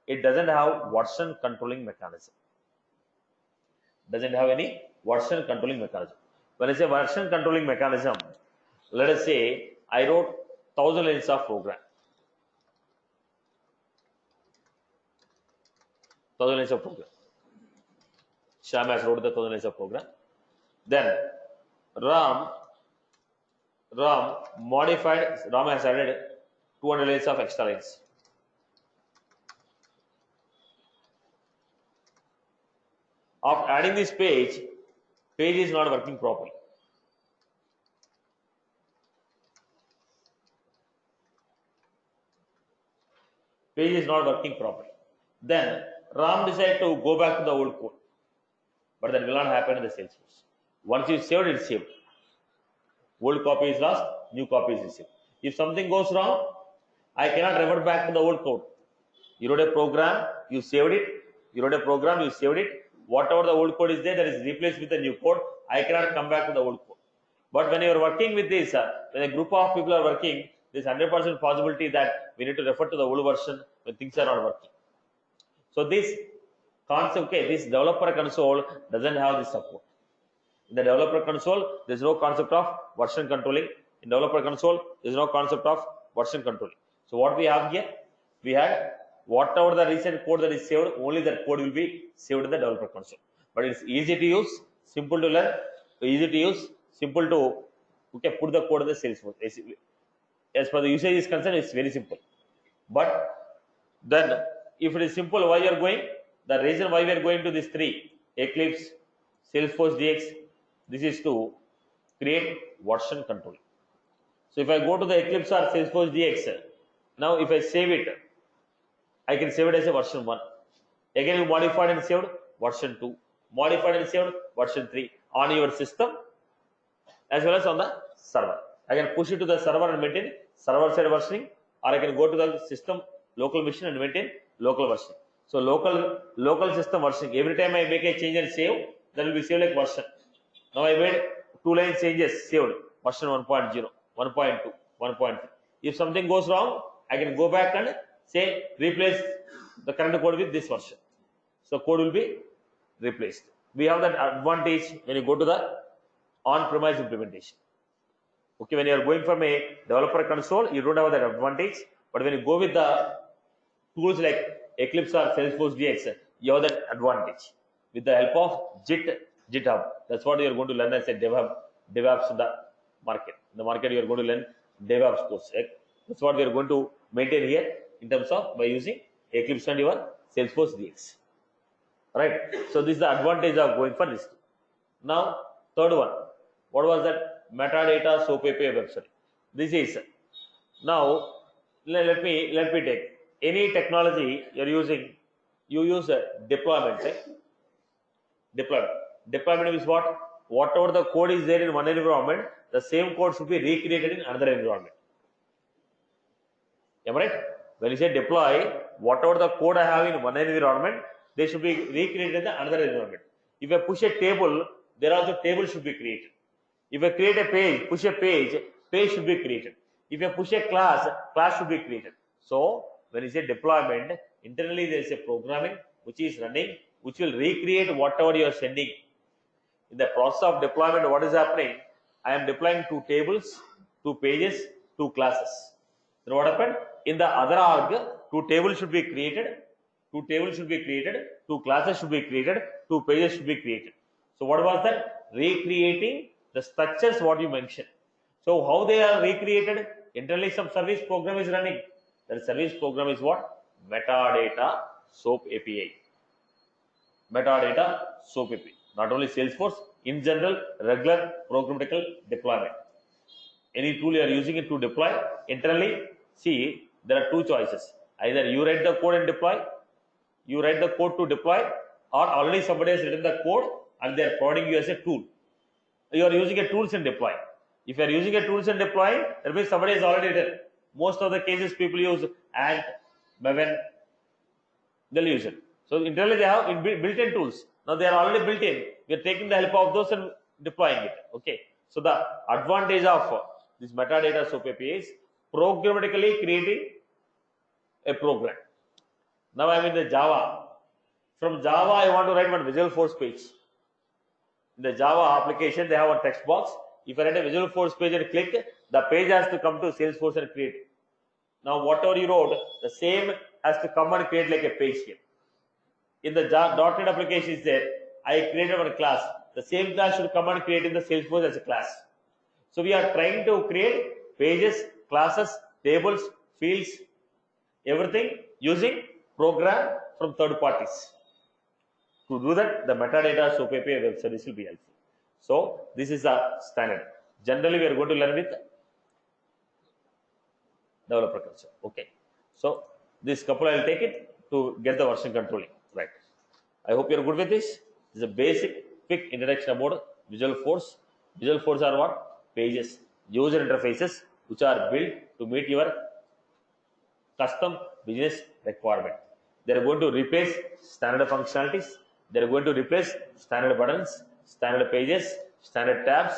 it doesn't have version controlling mechanism. Doesn't have any version controlling mechanism. When I say version controlling mechanism, let us say I wrote 1000 lines of program. 1000 lines of program. Sham has wrote the 1000 lines of program. Then Ram has added 200 lines of extra lines. After adding this page is not working properly. Page is not working properly. Then Ram decided to go back to the old code. But that will not happen in the Salesforce. Once you saved, it's saved. Old copy is lost, new copy is received. If something goes wrong, I cannot revert back to the old code. You wrote a program, you saved it. You wrote a program, you saved it. Whatever the old code is there, that is replaced with the new code. I cannot come back to the old code. But when you are working with this, when a group of people are working, there is 100% possibility that we need to refer to the old version when things are not working. So this concept, this developer console doesn't have this support. In the developer console, there is no concept of version controlling. In developer console, there is no concept of version controlling. So what we have here, we had whatever the recent code that is saved, only that code will be saved in the developer console. But it's easy to use, simple to learn, easy to use, simple to put the code in the Salesforce. As far as the usage is concerned, it's very simple. But then, if it is simple, why you are going? The reason why we are going to these three, Eclipse, Salesforce DX, this is to create version control. So if I go to the Eclipse or Salesforce DX, now if I save it, I can save it as a version 1. Again, you modified and saved version 2. Modified and saved version 3 on your system as well as on the server. I can push it to the server and maintain server side versioning, or I can go to the system local machine and maintain local versioning. So local system versioning. Every time I make a change and save, that will be saved like version. Now I made 2 line changes, saved version 1.0, 1.2, 1.3. If something goes wrong, I can go back and say replace the current code with this version. So code will be replaced. we have that advantage when you go to the on-premise implementation. Okay, when you are going from a developer console, you don't have that advantage. But when you go with the tools like Eclipse or Salesforce DX, you have that advantage with the help of GitHub. That's what you are going to learn as a DevOps in the market. In the market, you are going to learn DevOps course. That's what we are going to maintain here in terms of by using Eclipse and your Salesforce DX. Right. So this is the advantage of going for this. Now, third one. What was that? Metadata SOAP API website. This is now. Let me take any technology you're using. You use a deployment. Right? Deployment is what? Whatever the code is there in one environment, the same code should be recreated in another environment. Am I right? When you say deploy, whatever the code I have in one environment, they should be recreated in the another environment. If I push a table, there also table should be created. If I create a page, push a page should be created. If I push a class should be created. So when you say deployment, internally there is a programming which is running, which will recreate whatever you are sending. In the process of deployment, what is happening? I am deploying 2 tables, 2 pages, 2 classes. Then what happened? In the other org, 2 tables should be created, 2 tables should be created, 2 classes should be created, 2 pages should be created. So what was that? Recreating the structures what you mentioned. So how they are recreated? Internally some service program is running. That service program is what? Metadata SOAP API. Metadata SOAP API. Not only Salesforce, in general, regular programmatical deployment. Any tool you are using it to deploy, internally, see, there are 2 choices. Either you write the code and deploy, you write the code to deploy, or already somebody has written the code and they are providing you as a tool. You are using a tools and deploy. If you are using a tools and deploy, that means somebody has already written. Most of the cases people use Ant, Maven, they'll use it. So internally they have built-in tools. Now they are already built in. We are taking the help of those and deploying it. Okay. So the advantage of this metadata SOAP API is programmatically creating a program. Now I am in the Java. From Java, I want to write one Visualforce page. In the Java application, they have a text box. If I write a Visualforce page and click, the page has to come to Salesforce and create it. Now, whatever you wrote, the same has to come and create like a page here. In the .NET application is there, I created one class. The same class should come and create in the Salesforce as a class. So we are trying to create pages, classes, tables, fields, everything using program from third parties. To do that, the metadata SOAP API web service will be helpful. So this is a standard. Generally, we are going to learn with developer culture. Okay. So this couple I will take it to get the version controlling. Right. I hope you are good with this. This is a basic, quick introduction about Visualforce. Visualforce are what? Pages, user interfaces which are built to meet your custom business requirement. They are going to replace standard functionalities. They are going to replace standard buttons, standard pages, standard tabs,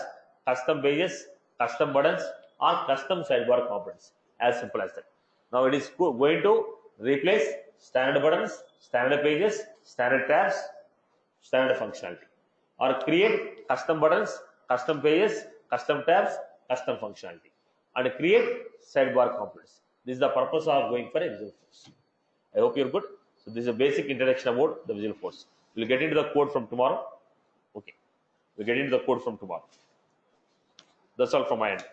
custom pages, custom buttons, or custom sidebar components. As simple as that. Now it is going to replace standard buttons, standard pages, standard tabs, standard functionality, or create custom buttons, custom pages, custom tabs, custom functionality, and create sidebar components. This is the purpose of going for a Visualforce. I hope you're good. So this is a basic introduction about the Visualforce. We'll get into the code from tomorrow. Okay. We'll get into the code from tomorrow. That's all from my end.